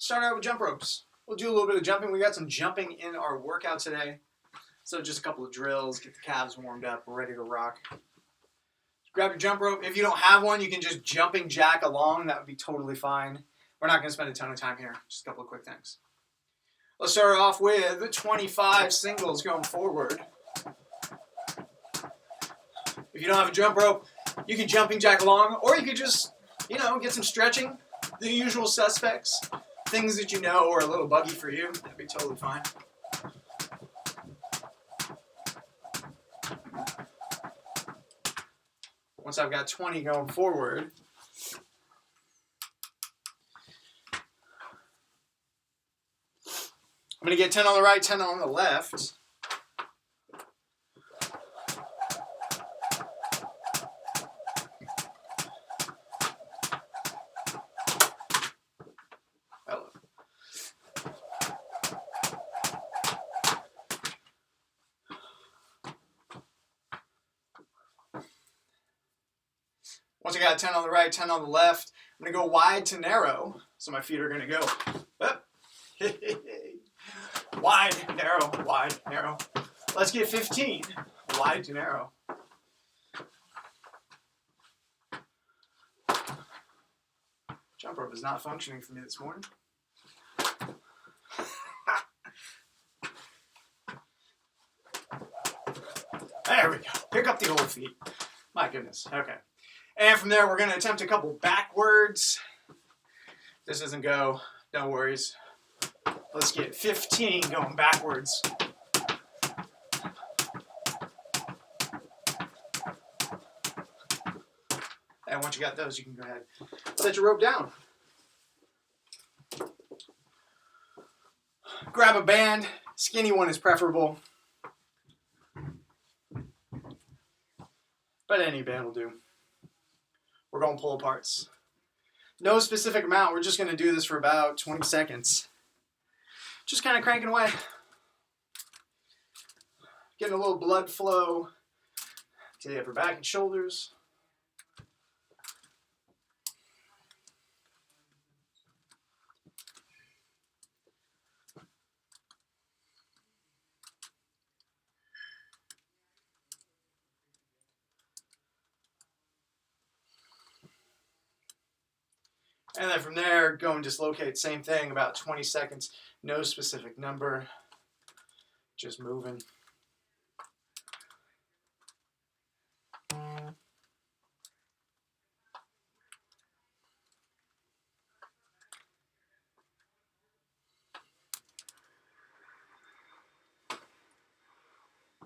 start out with jump ropes. We'll do a little bit of jumping. We got some jumping in our workout today. So just a couple of drills, get the calves warmed up, we're ready to rock. Grab your jump rope. If you don't have one, you can just jumping jack along. That would be totally fine. We're not going to spend a ton of time here. Just a couple of quick things. Let's start off with 25 singles going forward. If you don't have a jump rope, you can jumping jack along, or you could just, get some stretching. The usual suspects. Things that you know are a little buggy for you. That'd be totally fine. Once I've got 20 going forward, I'm going to get 10 on the right, 10 on the left. Once I got 10 on the right, 10 on the left, I'm going to go wide to narrow. So my feet are going to go up. Wide, narrow, wide, narrow. Let's get 15. Wide to narrow. Jump rope is not functioning for me this morning. There we go. Pick up the old feet. My goodness. Okay. And from there, we're going to attempt a couple backwards. This doesn't go, no worries. Let's get 15 going backwards. And once you got those, you can go ahead. Set your rope down. Grab a band. Skinny one is preferable. But any band will do. We're going pull aparts. No specific amount. We're just going to do this for about 20 seconds. Just kind of cranking away. Getting a little blood flow to the upper back and shoulders. And then from there, go and dislocate. Same thing, about 20 seconds. No specific number. Just moving.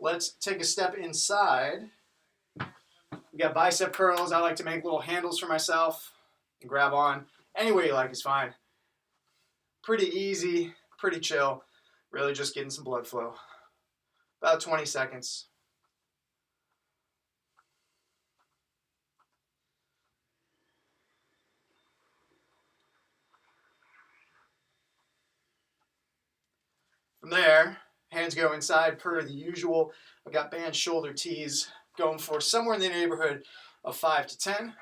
Let's take a step inside. We got bicep curls. I like to make little handles for myself and grab on. Any way you like is fine. Pretty easy, pretty chill. Really just getting some blood flow. About 20 seconds. From there, hands go inside per the usual. I've got band shoulder tees going for somewhere in the neighborhood of 5 to 10.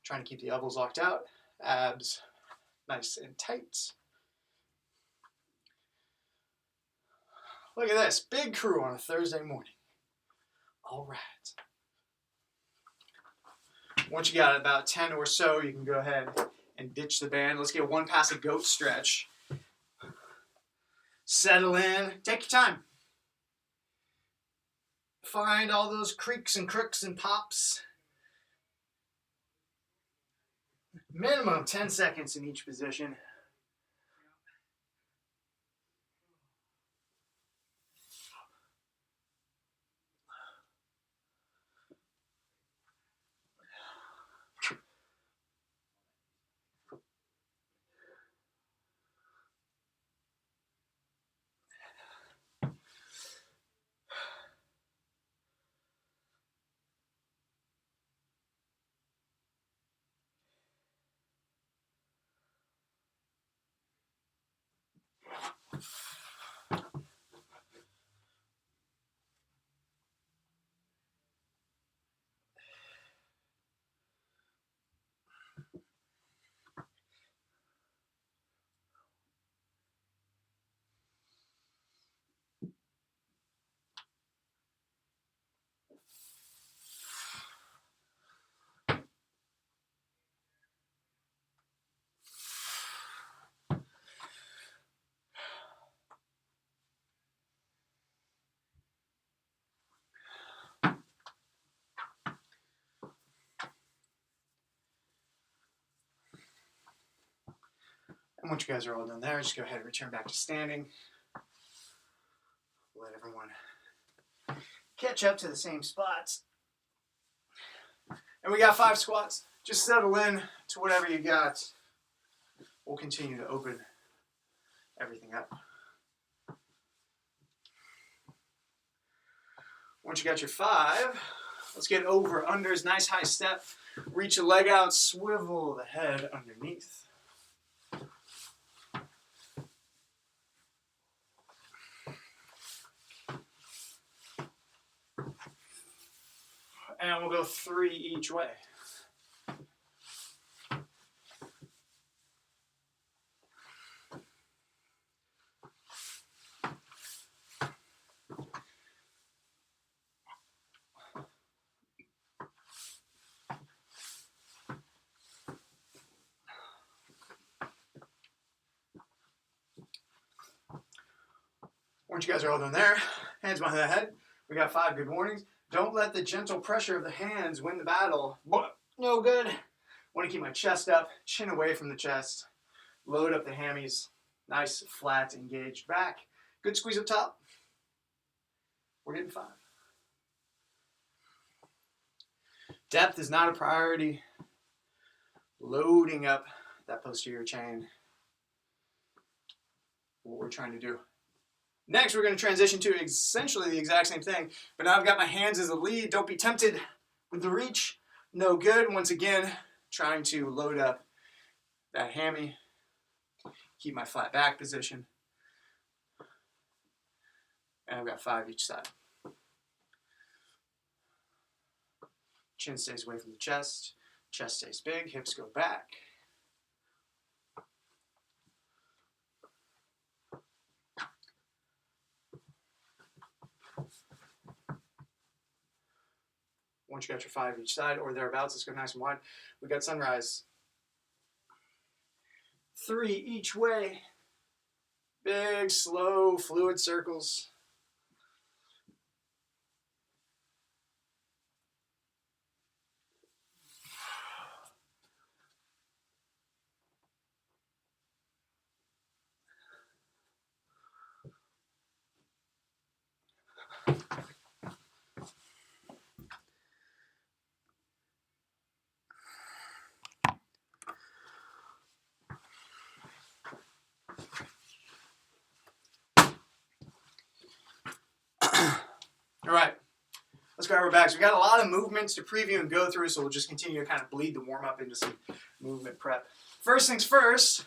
Trying to keep the elbows locked out, abs nice and tight. Look at this, big crew on a Thursday morning. All right. Once you got about 10 or so, you can go ahead and ditch the band. Let's get one pass of goat stretch. Settle in, take your time. Find all those creaks and crooks and pops. Minimum 10 seconds in each position. Once you guys are all done there, just go ahead and return back to standing. Let everyone catch up to the same spots. And we got 5 squats. Just settle in to whatever you got. We'll continue to open everything up. Once you got your 5, let's get over unders. Nice high step. Reach a leg out, swivel the head underneath. And we'll go 3 each way. Once you guys are all done there, hands behind the head. We got 5 good warnings. Don't let the gentle pressure of the hands win the battle. No good. Want to keep my chest up, chin away from the chest. Load up the hammies. Nice, flat, engaged back. Good squeeze up top. We're getting 5. Depth is not a priority. Loading up that posterior chain. What we're trying to do. Next, we're going to transition to essentially the exact same thing, but now I've got my hands as a lead. Don't be tempted with the reach. No good. Once again, trying to load up that hammy. Keep my flat back position. And I've got 5 each side. Chin stays away from the chest. Chest stays big. Hips go back. Once you got your 5 each side or thereabouts, let's go nice and wide. We got sunrise. 3 each way. Big, slow, fluid circles. All right, let's grab our backs. We got a lot of movements to preview and go through, so we'll just continue to kind of bleed the warm-up into some movement prep. First things first,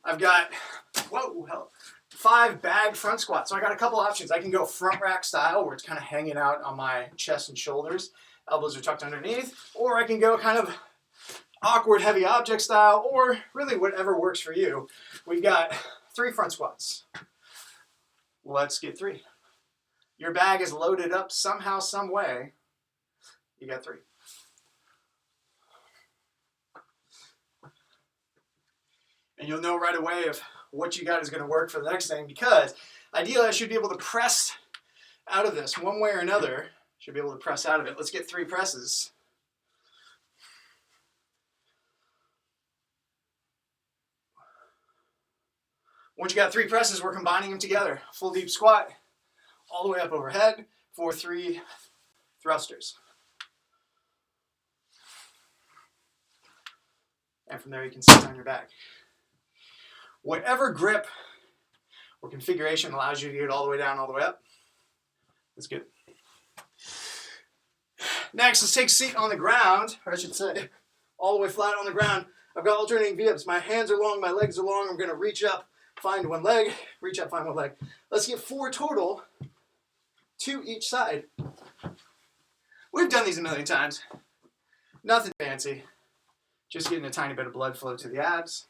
I've got, 5 bag front squats. So I got a couple options. I can go front rack style, where it's kind of hanging out on my chest and shoulders. Elbows are tucked underneath. Or I can go kind of awkward heavy object style, or really whatever works for you. We've got 3 front squats. Let's get 3. Your bag is loaded up somehow, some way. You got 3. And you'll know right away if what you got is going to work for the next thing, because ideally I should be able to press out of this one way or another. Should be able to press out of it. Let's get 3 presses. Once you got 3 presses, we're combining them together. Full deep squat. All the way up overhead for 3 thrusters. And from there you can sit on your back. Whatever grip or configuration allows you to get all the way down, all the way up, that's good. Next, let's take a seat on the ground, or I should say, all the way flat on the ground. I've got alternating V-ups. My hands are long, my legs are long. I'm going to reach up, find one leg, reach up, find one leg. Let's get 4 total. 2 each side. We've done these a million times. Nothing fancy. Just getting a tiny bit of blood flow to the abs.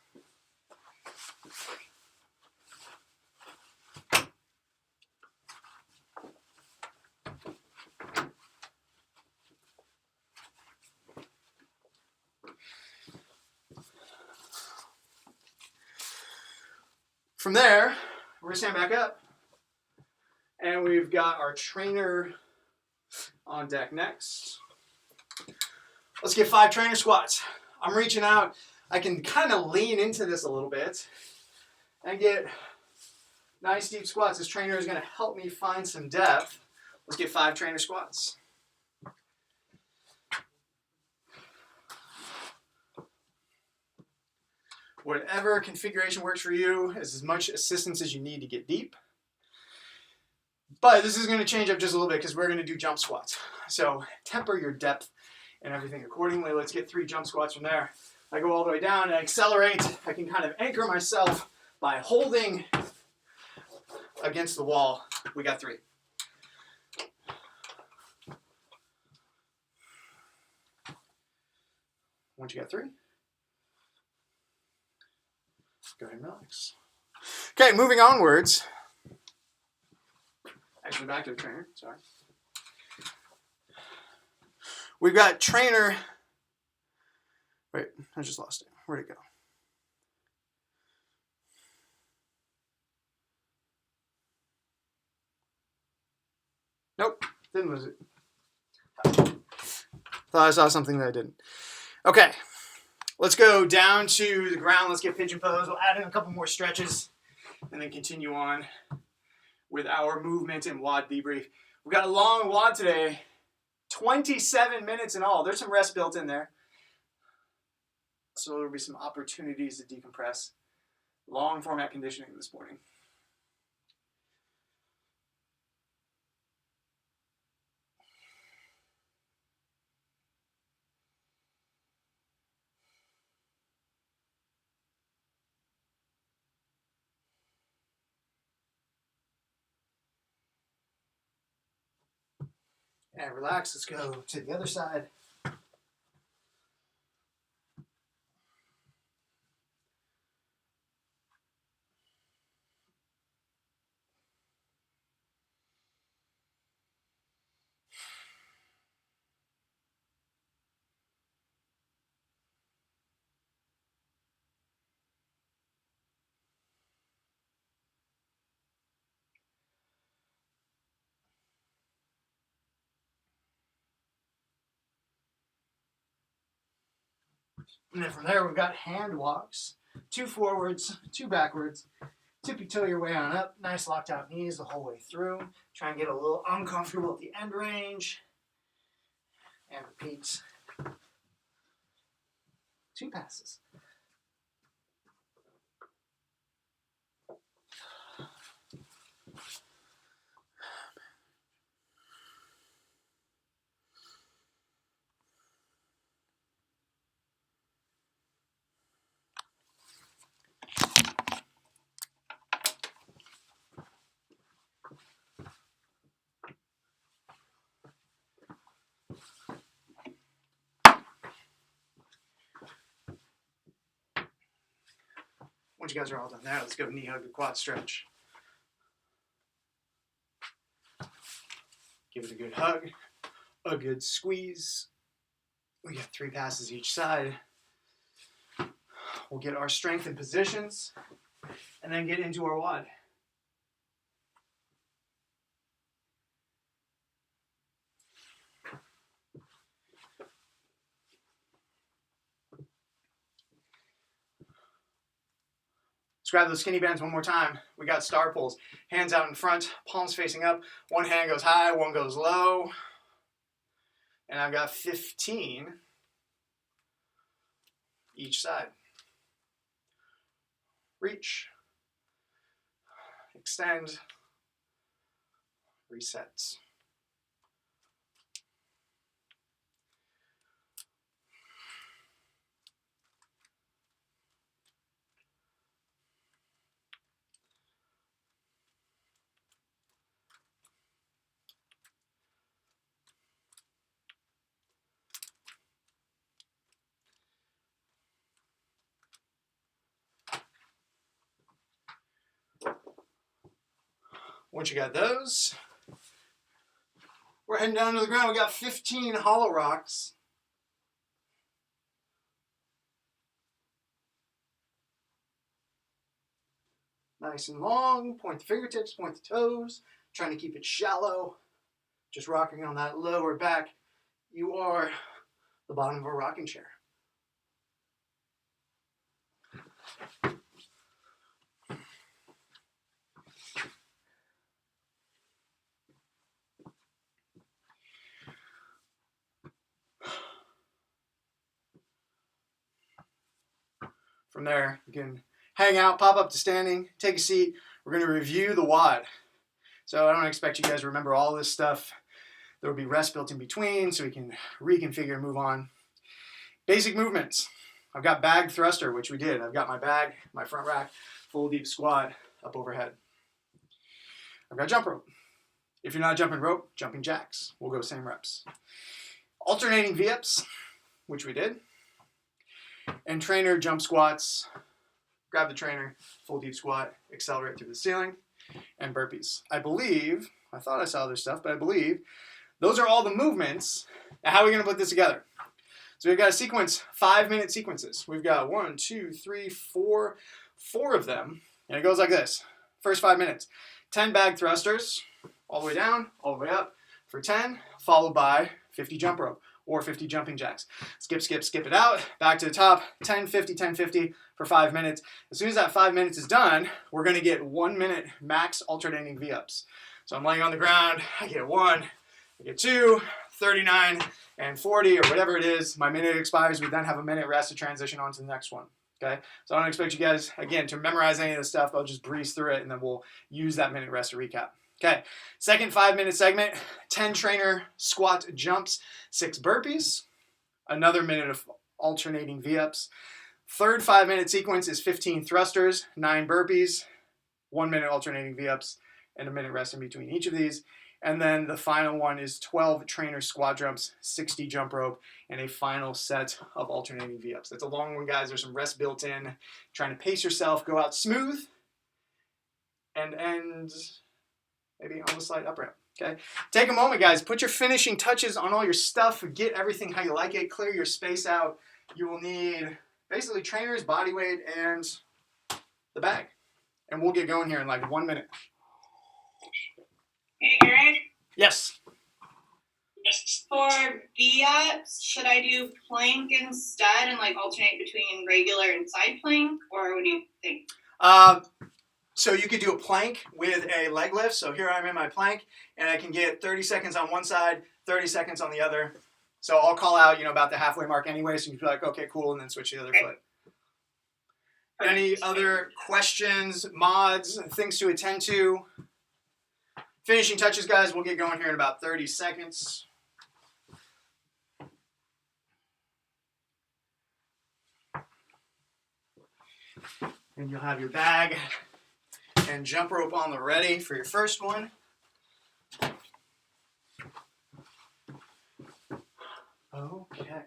From there, we're going to stand back up. And we've got our trainer on deck next. Let's get 5 trainer squats. I'm reaching out. I can kind of lean into this a little bit and get nice deep squats. This trainer is going to help me find some depth. Let's get 5 trainer squats. Whatever configuration works for you is as much assistance as you need to get deep. But this is going to change up just a little bit because we're going to do jump squats. So temper your depth and everything accordingly. Let's get 3 jump squats from there. I go all the way down and I accelerate. I can kind of anchor myself by holding against the wall. We got 3. Once you got 3, go ahead and relax. Okay, moving onwards. Actually, back to the trainer. Sorry. We've got trainer. Wait, I just lost it. Where'd it go? Nope, didn't lose it. Thought I saw something that I didn't. Okay, let's go down to the ground. Let's get pigeon pose. We'll add in a couple more stretches and then continue on with our movement and WOD debrief. We've got a long WOD today, 27 minutes in all. There's some rest built in there. So there'll be some opportunities to decompress. Long format conditioning this morning. And relax, let's go to the other side. And then from there, we've got hand walks. 2 forwards, 2 backwards. Tippy toe your way on up. Nice locked out knees the whole way through. Try and get a little uncomfortable at the end range. And repeat. 2 passes. Once you guys are all done there, let's go knee hug the quad stretch. Give it a good hug, a good squeeze. We got 3 passes each side. We'll get our strength in positions and then get into our WOD. Let's grab those skinny bands one more time. We got star pulls. Hands out in front, palms facing up. One hand goes high, one goes low. And I've got 15 each side. Reach. Extend. Reset. Once you got those, we're heading down to the ground. We got 15 hollow rocks. Nice and long. Point the fingertips, point the toes. Trying to keep it shallow. Just rocking on that lower back. You are the bottom of a rocking chair. From there, you can hang out, pop up to standing, take a seat. We're going to review the WOD. So I don't expect you guys to remember all this stuff. There will be rest built in between so we can reconfigure and move on. Basic movements. I've got bag thruster, which we did. I've got my bag, my front rack, full deep squat up overhead. I've got jump rope. If you're not jumping rope, jumping jacks. We'll go same reps. Alternating V-ups, which we did. And trainer jump squats. Grab the trainer, full deep squat, accelerate through the ceiling, and burpees. I thought I saw other stuff, but I believe those are all the movements. Now, how are we going to put this together? So we've got a sequence, 5-minute sequences. We've got 1, 2, 3, 4 of them. And it goes like this. First 5 minutes, 10 bag thrusters, all the way down, all the way up for 10, followed by 50 jump rope or 50 jumping jacks. Skip, skip, skip it out, back to the top, 10, 50, 10, 50 for 5 minutes. As soon as that 5 minutes is done, we're going to get 1 minute max alternating V-ups. So I'm laying on the ground, I get 1, I get 2, 39, and 40, or whatever it is. My minute expires, we then have a minute rest to transition on to the next one. Okay, so I don't expect you guys, again, to memorize any of this stuff. I'll just breeze through it, and then we'll use that minute rest to recap. Okay, second 5-minute segment, 10 trainer squat jumps, 6 burpees, another minute of alternating V-ups. Third 5-minute sequence is 15 thrusters, 9 burpees, 1 minute alternating V-ups, and a minute rest in between each of these. And then the final one is 12 trainer squat jumps, 60 jump rope, and a final set of alternating V-ups. That's a long one, guys. There's some rest built in. Trying to pace yourself, go out smooth, and end maybe on the slight up ramp. Okay? Take a moment, guys. Put your finishing touches on all your stuff. Get everything how you like it. Clear your space out. You will need basically trainers, body weight, and the bag. And we'll get going here in like 1 minute. Hey, Eric? Yes. For V-ups, should I do plank instead and like alternate between regular and side plank, or what do you think? So you could do a plank with a leg lift. So here I'm in my plank, and I can get 30 seconds on one side, 30 seconds on the other. So I'll call out, about the halfway mark anyway, so you can be like, okay, cool, and then switch to the other foot. Any other questions, mods, things to attend to? Finishing touches, guys. We'll get going here in about 30 seconds. And you'll have your bag and jump rope on the ready for your first one. Okay.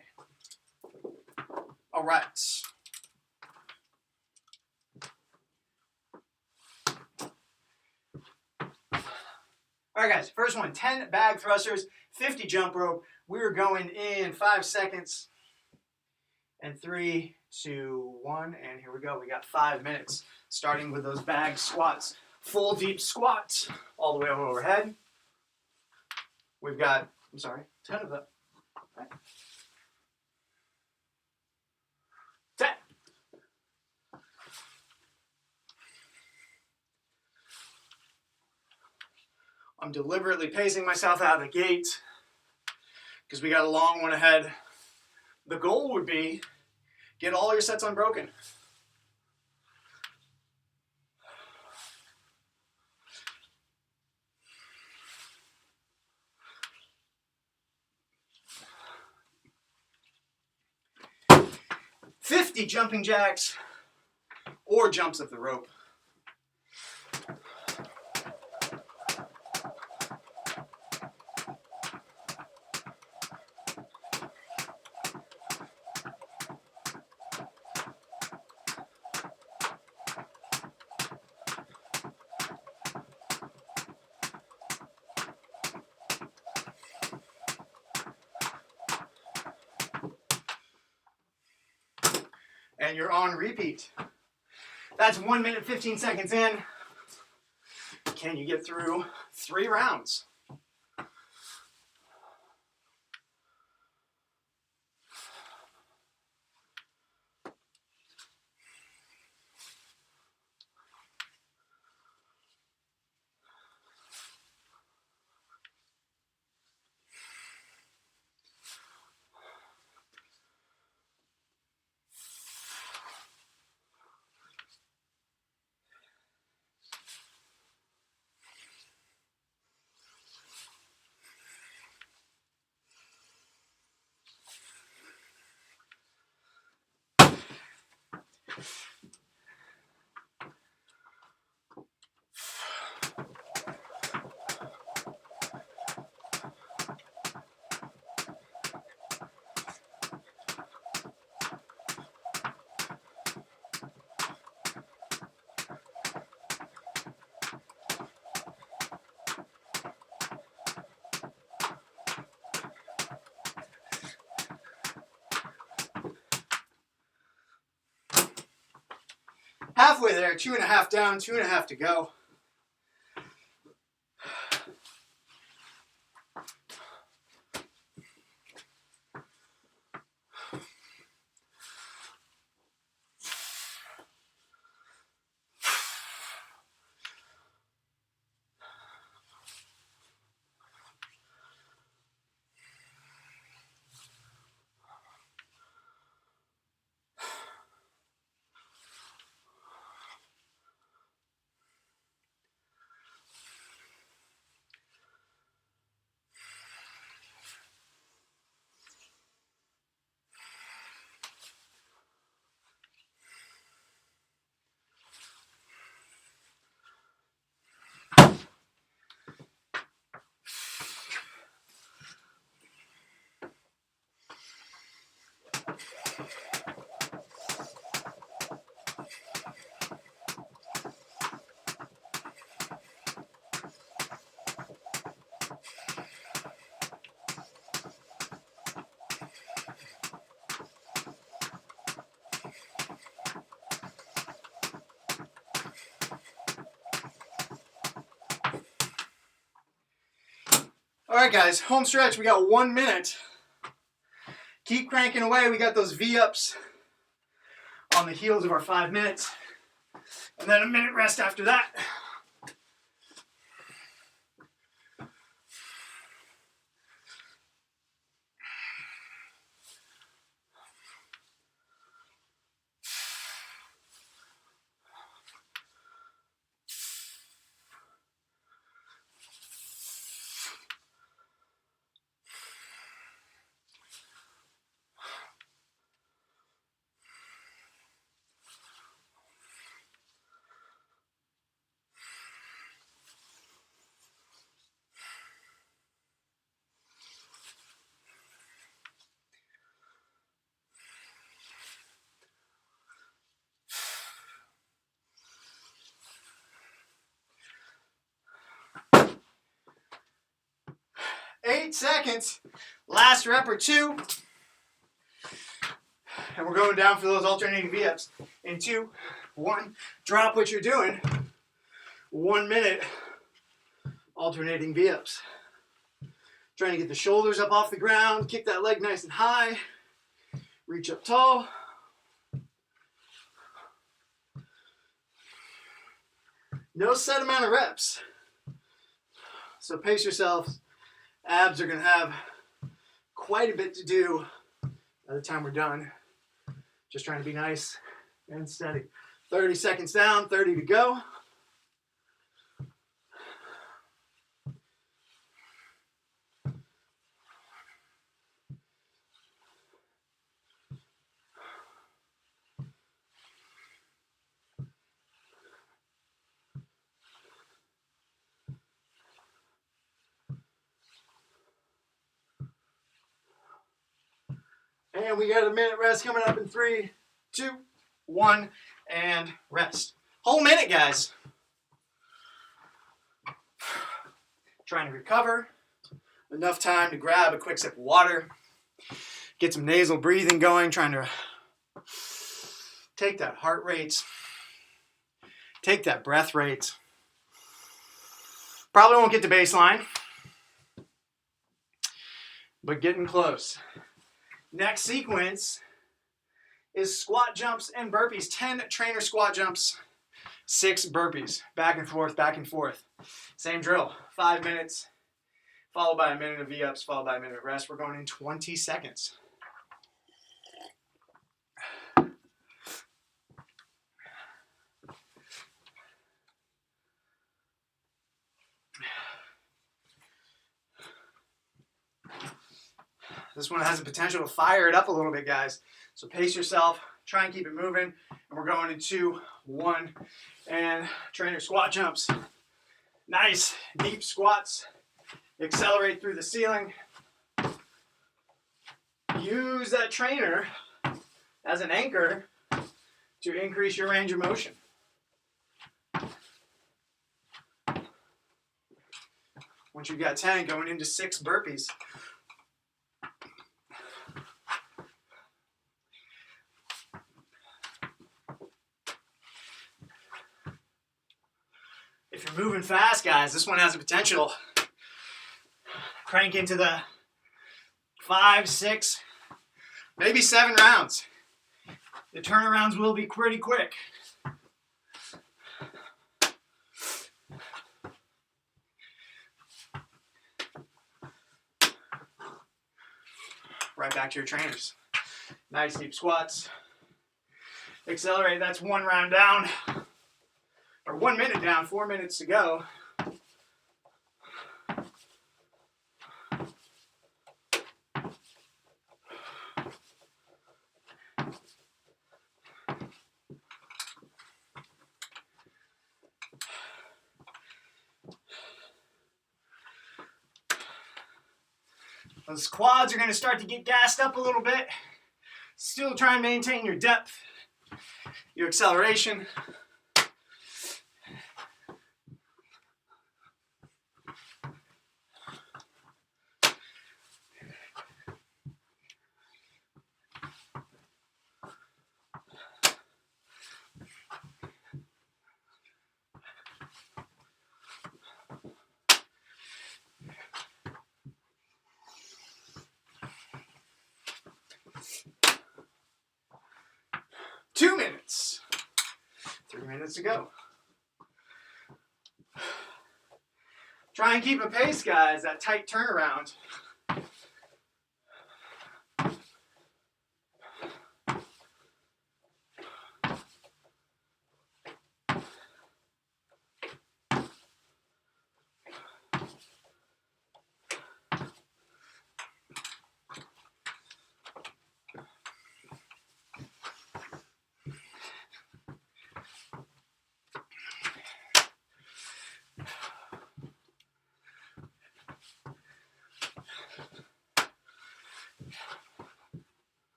All right. All right, guys, first one, 10 bag thrusters, 50 jump rope. We're going in 5 seconds. And 3, 2, 1, and here we go. We got 5 minutes, starting with those bag squats. Full deep squat, all the way overhead. We've got, 10 of them. Okay. 10. I'm deliberately pacing myself out of the gate because we got a long one ahead. The goal would be get all your sets unbroken. $50 jumping jacks or jumps of the rope. And you're on repeat. That's 1 minute, 15 seconds in. Can you get through 3 rounds? Halfway there, 2.5 down, 2.5 to go. All right, guys, home stretch. We got 1 minute. Keep cranking away. We got those V-ups on the heels of our 5 minutes. And then a minute rest after that. Eight seconds. Last rep or two. And we're going down for those alternating V-ups. In 2, 1. Drop what you're doing. 1 minute. Alternating V-ups. Trying to get the shoulders up off the ground. Kick that leg nice and high. Reach up tall. No set amount of reps. So pace yourselves. Abs are going to have quite a bit to do by the time we're done. Just trying to be nice and steady. 30 seconds down, 30 to go. And we got a minute rest coming up in 3, 2, 1, and rest. Whole minute, guys. Trying to recover. Enough time to grab a quick sip of water. Get some nasal breathing going. Trying to take that heart rate. Take that breath rate. Probably won't get to baseline, but getting close. Next sequence is squat jumps and burpees. 10 trainer squat jumps, 6 burpees. Back and forth, back and forth. Same drill. 5 minutes, followed by a minute of V-ups, followed by a minute of rest. We're going in 20 seconds. This one has the potential to fire it up a little bit, guys. So pace yourself. Try and keep it moving. And we're going in 2, 1, and trainer squat jumps. Nice deep squats. Accelerate through the ceiling. Use that trainer as an anchor to increase your range of motion. Once you've got 10, going into 6 burpees. If you're moving fast, guys, this one has the potential. Crank into the 5, 6, maybe 7 rounds. The turnarounds will be pretty quick. Right back to your trainers. Nice deep squats. Accelerate, that's 1 round down. Or 1 minute down, 4 minutes to go. Those quads are going to start to get gassed up a little bit. Still try and maintain your depth, your acceleration. Two minutes. 3 minutes to go. Try and keep a pace, guys, that tight turnaround.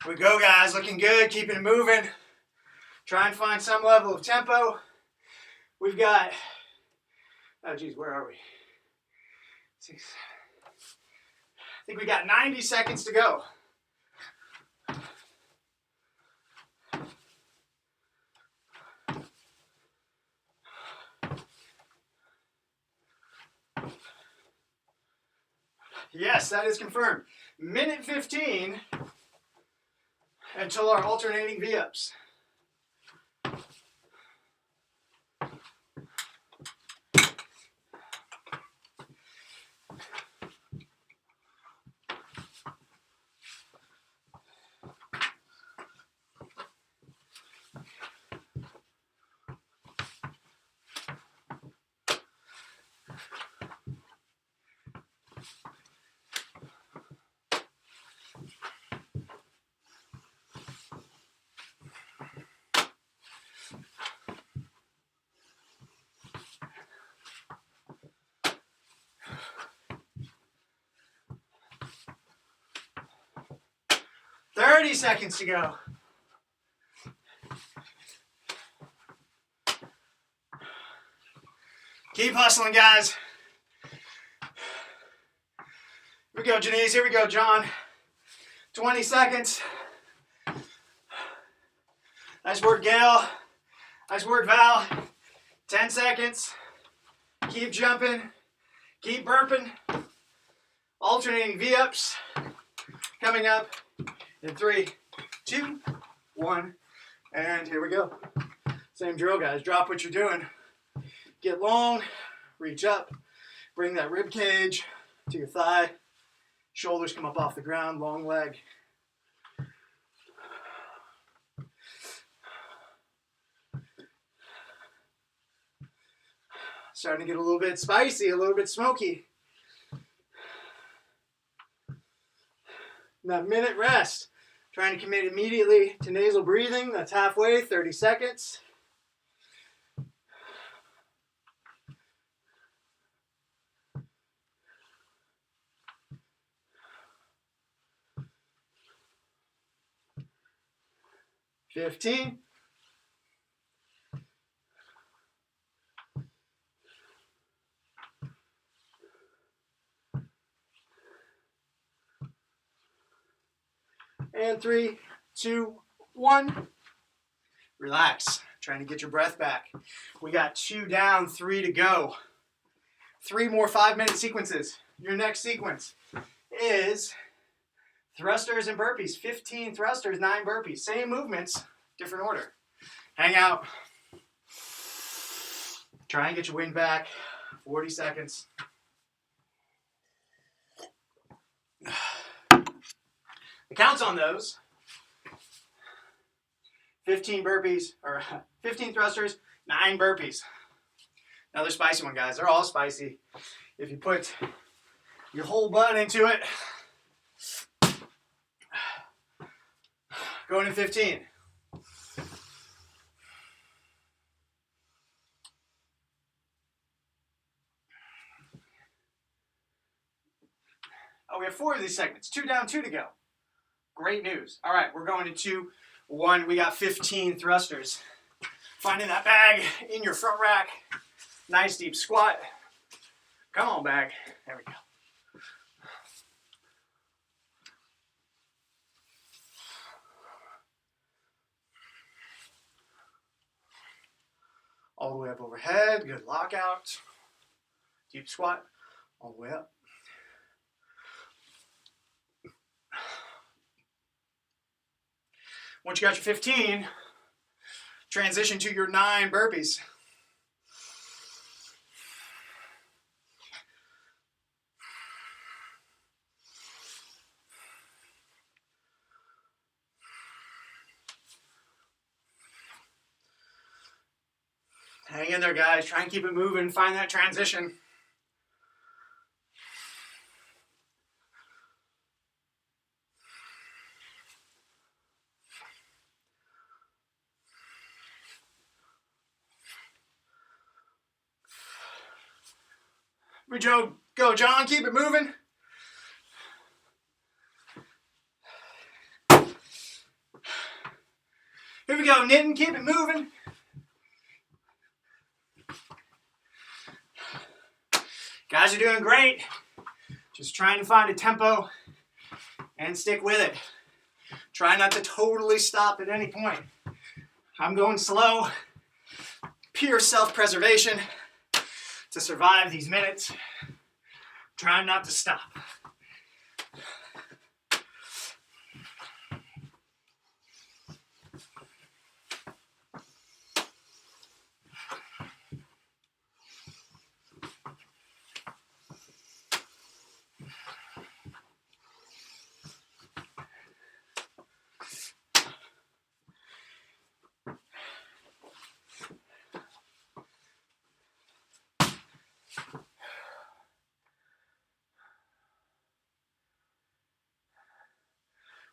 Here we go, guys. Looking good. Keeping it moving. Try and find some level of tempo. We've got, oh geez, where are we? 6. I think we got 90 seconds to go. Yes, that is confirmed. Minute 15 until our alternating V-ups. Thirty seconds to go. Keep hustling, guys. Here we go, Janice. Here we go, John. 20 seconds. Nice work, Gail. Nice work, Val. 10 seconds. Keep jumping. Keep burping. Alternating V-ups. Coming up in 3, 2, 1. And here we go. Same drill, guys. Drop what you're doing. Get long. Reach up. Bring that rib cage to your thigh. Shoulders come up off the ground. Long leg. Starting to get a little bit spicy, a little bit smoky. That minute rest. Trying to commit immediately to nasal breathing. That's halfway, 30 seconds. 15. And 3, 2, 1. Relax. Trying to get your breath back. We got 2 down, 3 to go. 3 more 5-minute sequences. Your next sequence is thrusters and burpees. 15 thrusters, 9 burpees. Same movements, different order. Hang out. Try and get your wind back. 40 seconds. The counts on those: 15 burpees, or 15 thrusters, 9 burpees. Another spicy one, guys. They're all spicy. If you put your whole butt into it, going in 15. Oh, we have 4 of these segments. 2 down, 2 to go. Great news. All right, we're going into 1. We got 15 thrusters. Finding that bag in your front rack. Nice deep squat. Come on, bag. There we go. All the way up overhead. Good lockout. Deep squat. All the way up. Once you got your 15, transition to your 9 burpees. Hang in there, guys. Try and keep it moving. Find that transition. Joe, go, John. Keep it moving. Here we go, Nitin. Keep it moving. Guys are doing great. Just trying to find a tempo and stick with it. Try not to totally stop at any point. I'm going slow. Pure self-preservation to survive these minutes. Trying not to stop.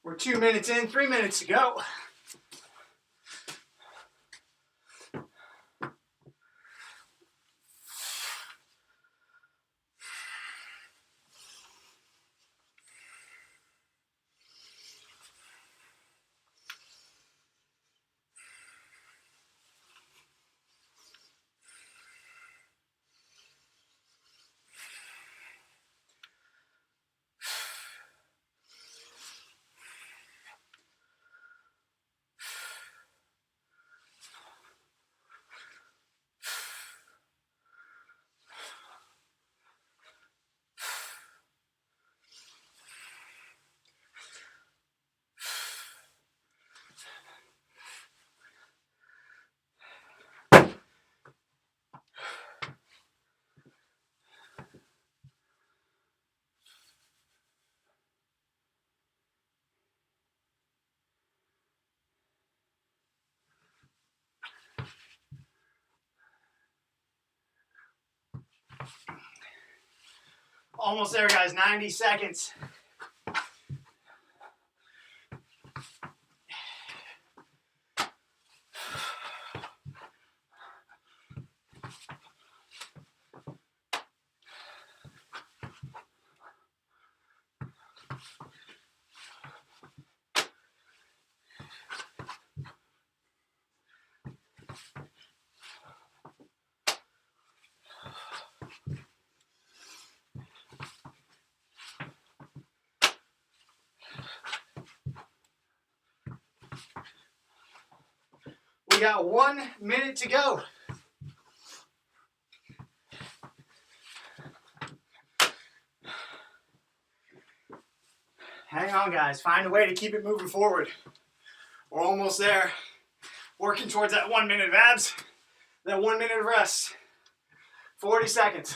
We're 2 minutes in, 3 minutes to go. Almost there, guys. 90 seconds. We got 1 minute to go. Hang on, guys. Find a way to keep it moving forward. We're almost there. Working towards that 1 minute of abs, that 1 minute of rest. 40 seconds.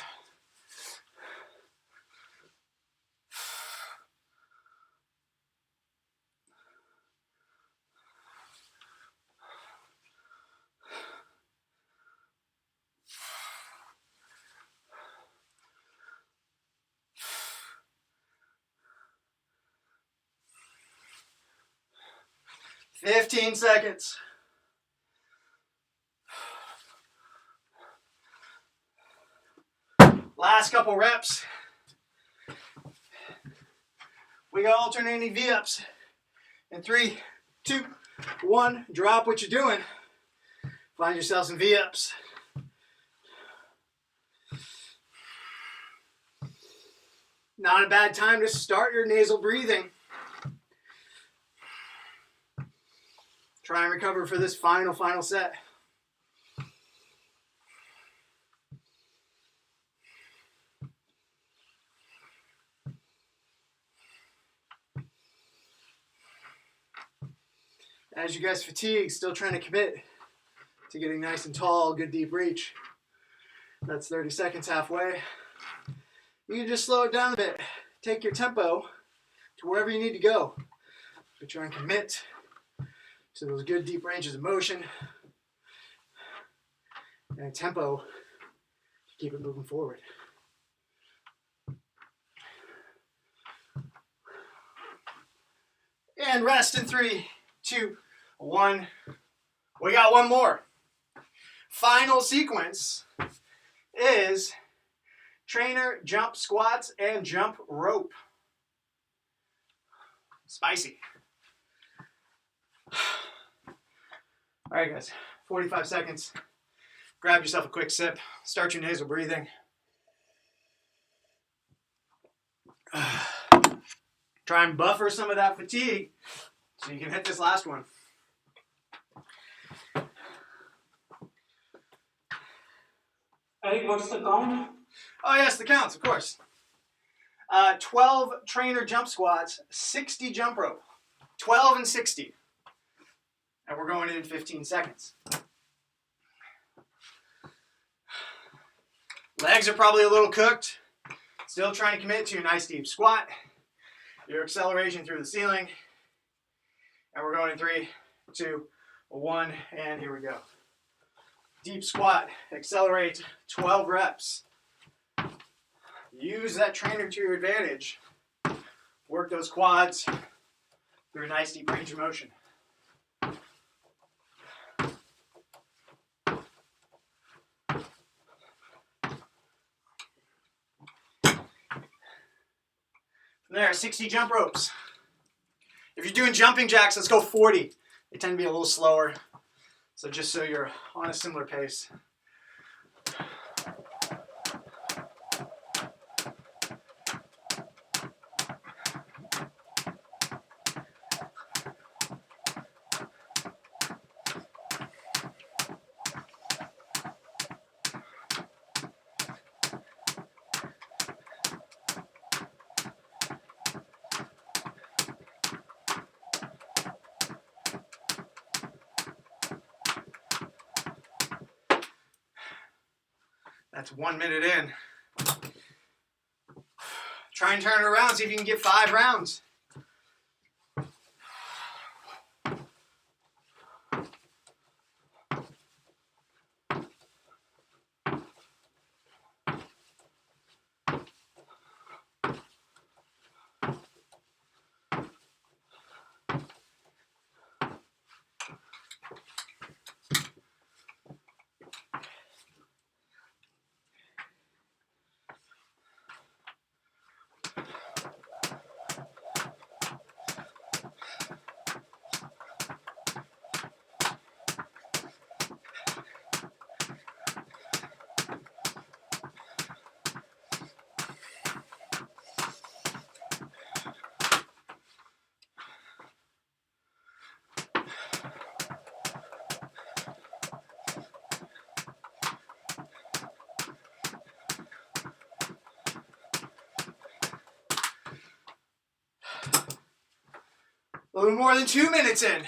Fifteen seconds. Last couple reps. We got alternating V-ups. In 3, 2, 1. Drop what you're doing. Find yourself some V-ups. Not a bad time to start your nasal breathing. Try and recover for this final set. As you guys fatigue, still trying to commit to getting nice and tall, good deep reach. That's 30 seconds halfway. You can just slow it down a bit. Take your tempo to wherever you need to go. But try and commit to those good deep ranges of motion and a tempo to keep it moving forward. And rest in 3, 2, 1. We got one more. Final sequence is trainer jump squats and jump rope. Spicy. All right, guys, 45 seconds. Grab yourself a quick sip. Start your nasal breathing. Try and buffer some of that fatigue so you can hit this last one. Eric, what's the count? Oh, yes, the counts, of course. 12 trainer jump squats, 60 jump rope. 12 and 60. And we're going in 15 seconds. Legs are probably a little cooked. Still trying to commit to your nice deep squat. Your acceleration through the ceiling. And we're going in 3, 2, 1, and here we go. Deep squat, accelerate, 12 reps. Use that trainer to your advantage. Work those quads through a nice deep range of motion. From there, 60 jump ropes. If you're doing jumping jacks, let's go 40. They tend to be a little slower. So just so you're on a similar pace. That's 1 minute in. Try and turn it around, see if you can get 5 rounds. A little more than 2 minutes in.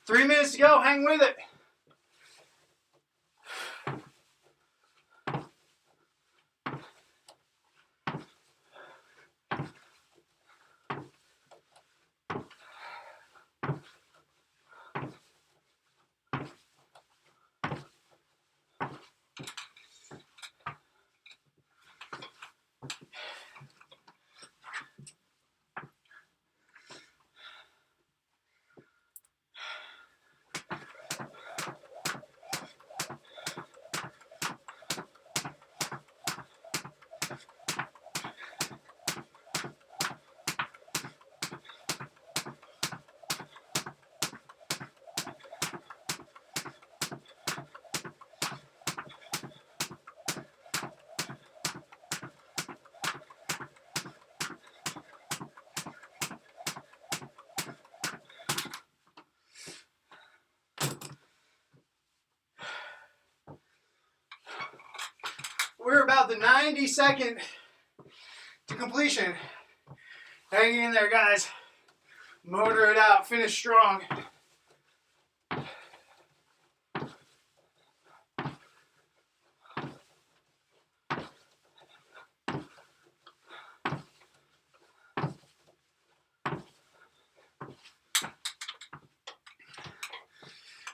3 minutes to go. Hang with it. We're about the 90-second to completion. Hang in there, guys. Motor it out. Finish strong.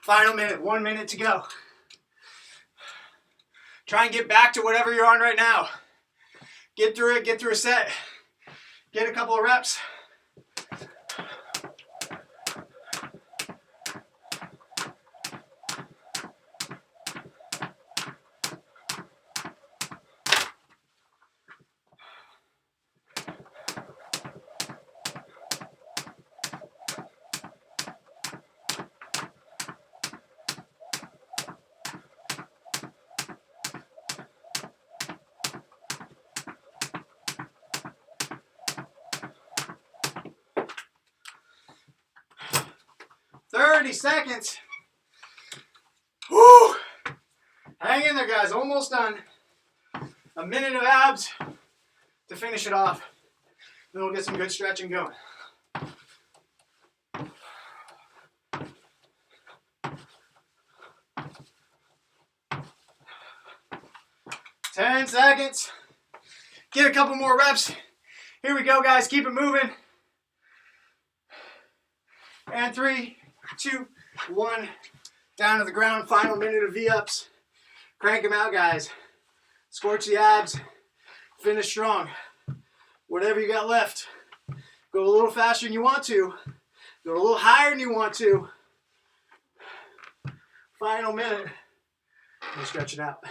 Final minute. 1 minute to go. Try and get back to whatever you're on right now. Get through it. Get through a set. Get a couple of reps. "30 seconds. Woo! Hang in there, guys. Almost done. A minute of abs to finish it off. Then we'll get some good stretching going. "10 seconds. Get a couple more reps. Here we go, guys. Keep it moving. And 3, 2, 1. Down to the ground. Final minute of V-ups. Crank them out, guys. Scorch the abs. Finish strong. Whatever you got left. Go a little faster than you want to. Go a little higher than you want to. Final minute. And stretch it out.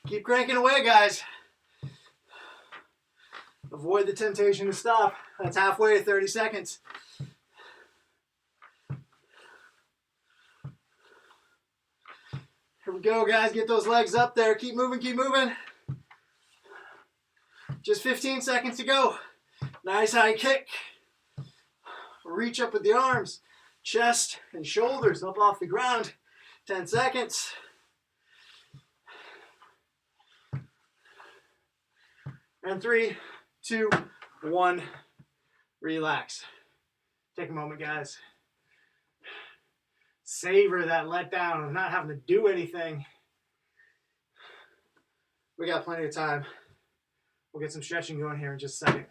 Keep cranking away, guys. Avoid the temptation to stop. That's halfway to 30 seconds. Here we go, guys. Get those legs up there. Keep moving, keep moving. Just 15 seconds to go. Nice high kick. Reach up with the arms, chest and shoulders up off the ground. 10 seconds. And 3, 2, 1. Relax. Take a moment, guys. Savor that letdown of not having to do anything. We got plenty of time. We'll get some stretching going here in just a second.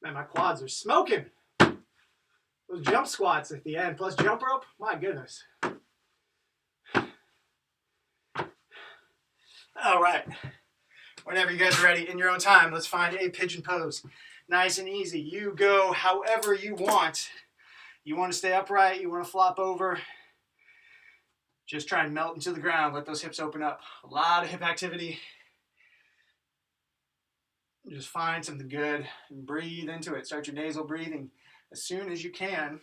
Man, my quads are smoking. Those jump squats at the end, plus jump rope, my goodness. All right. Whenever you guys are ready, in your own time, let's find a pigeon pose. Nice and easy. You go however you want. You want to stay upright, you want to flop over. Just try and melt into the ground. Let those hips open up. A lot of hip activity. Just find something good and breathe into it. Start your nasal breathing as soon as you can.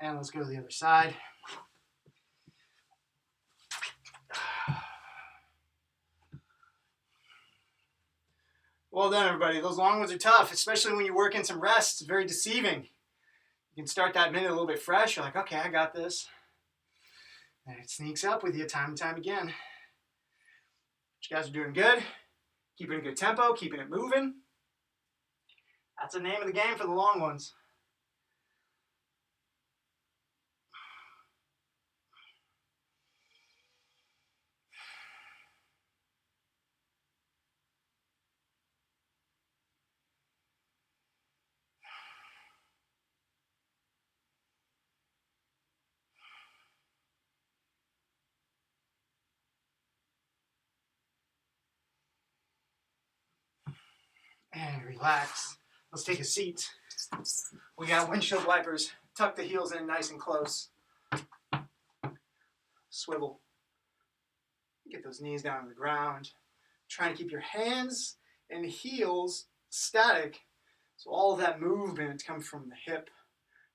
And let's go to the other side. Well done, everybody. Those long ones are tough, especially when you work in some rest. It's very deceiving. You can start that minute a little bit fresh. You're like, okay, I got this. And it sneaks up with you time and time again. But you guys are doing good. Keeping a good tempo, keeping it moving. That's the name of the game for the long ones. And relax. Let's take a seat. We got windshield wipers. Tuck the heels in nice and close. Swivel. Get those knees down to the ground. Try and keep your hands and heels static. So all of that movement comes from the hip,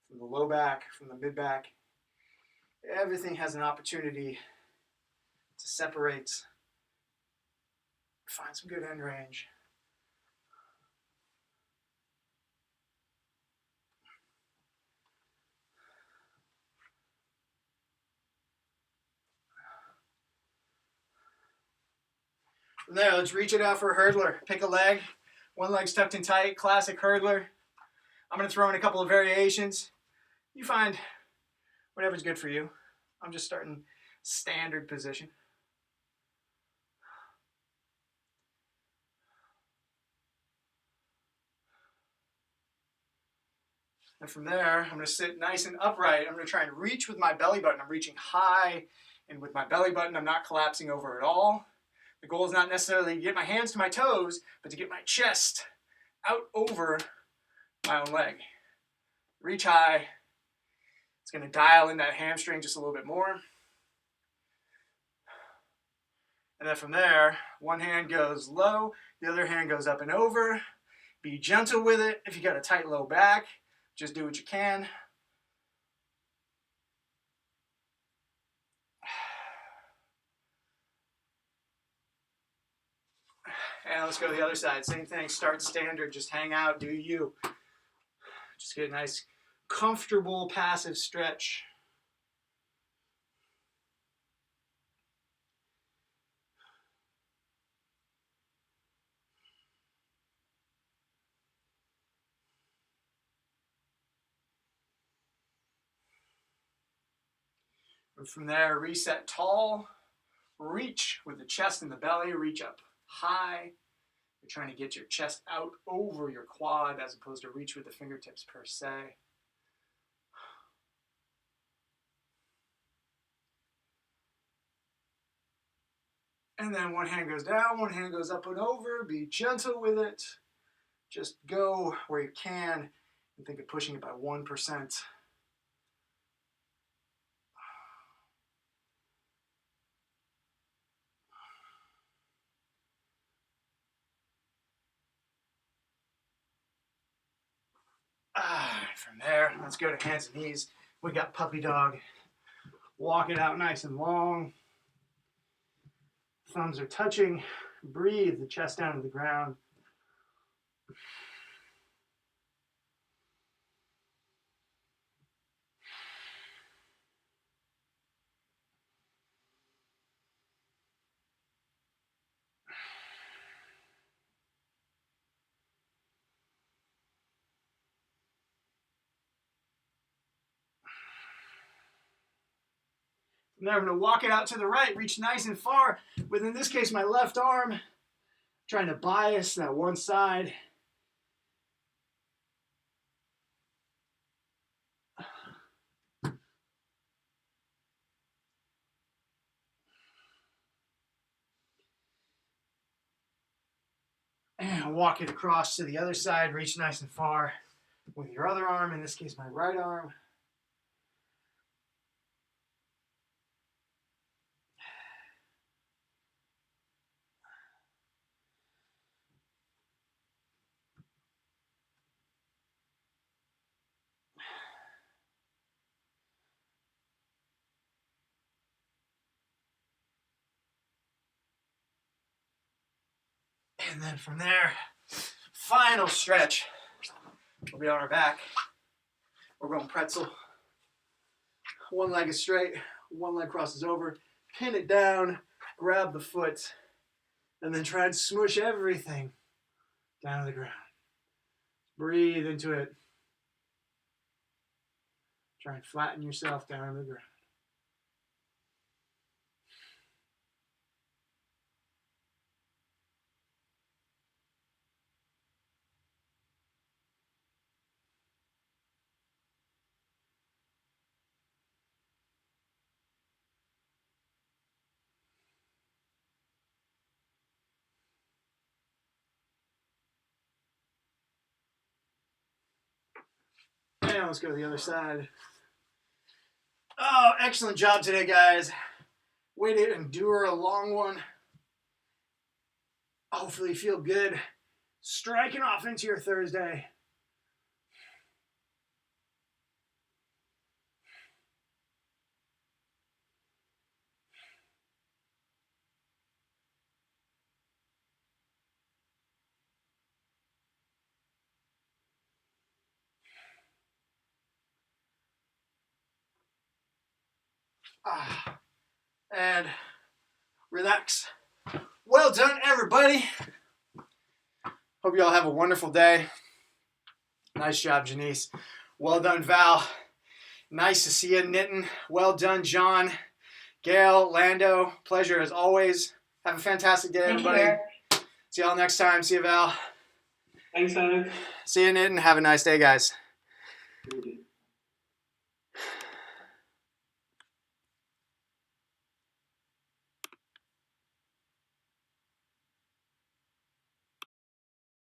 from the low back, from the mid back. Everything has an opportunity to separate. Find some good end range. From there, let's reach it out for a hurdler. Pick a leg. One leg's tucked in tight, classic hurdler. I'm going to throw in a couple of variations. You find whatever's good for you. I'm just starting standard position. And from there, I'm going to sit nice and upright. I'm going to try and reach with my belly button. I'm reaching high, and with my belly button, I'm not collapsing over at all. The goal is not necessarily to get my hands to my toes, but to get my chest out over my own leg. Reach high. It's going to dial in that hamstring just a little bit more. And then from there, one hand goes low, the other hand goes up and over. Be gentle with it. If you got a tight low back, just do what you can. And let's go to the other side. Same thing. Start standard. Just hang out. Do you. Just get a nice, comfortable, passive stretch. And from there, reset tall. Reach with the chest and the belly. Reach up high. You're trying to get your chest out over your quad as opposed to reach with the fingertips per se. And then one hand goes down, one hand goes up and over. Be gentle with it. Just go where you can and think of pushing it by 1%. From there, let's go to hands and knees. We got puppy dog. Walk it out nice and long. Thumbs are touching. Breathe the chest down to the ground. From there, I'm going to walk it out to the right, reach nice and far, with, in this case, my left arm, trying to bias that one side. And walk it across to the other side, reach nice and far with your other arm, in this case, my right arm. And then from there, final stretch. We'll be on our back. We're going pretzel. One leg is straight, one leg crosses over, pin it down, grab the foot, and then try and smush everything down to the ground. Breathe into it. Try and flatten yourself down to the ground. And let's go to the other side. Oh, excellent job today, guys. Way to endure a long one. Hopefully you feel good. Striking off into your Thursday. And relax. Well done, everybody. Hope you all have a wonderful day. Nice job, Janice. Well done, Val. Nice to see you knitting. Well done, John. Gail, Lando, pleasure as always. Have a fantastic day, everybody. See y'all next time. See you, Val. Thanks, Alec. See you knitting. Have a nice day, guys. Good.